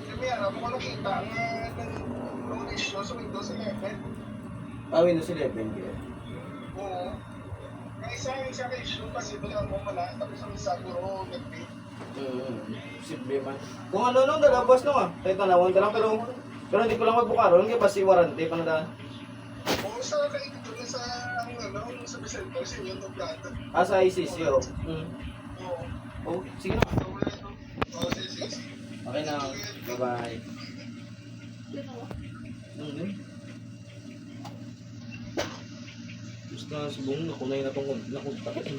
Premiere, kung ano kita, ang issue sa Windows 11. Windows 11 kaya. Oo. Ang isa ka issue kasi bilang mo pala, tapos ang isa puro nag-pay. Simple man. Kung ano nung dalabas nung kahit nalawang lang pero hindi ko lang magbukaro, hindi pa si warranty pang da. Oo, sa kaibig ko sa sa Vicente, sa inyo ng plata. Sa ICC oh. Oo. Oh, sige na. Oo, sige. Okay na. Bye-bye. Basta subong na kunay na tong nakunta ko sa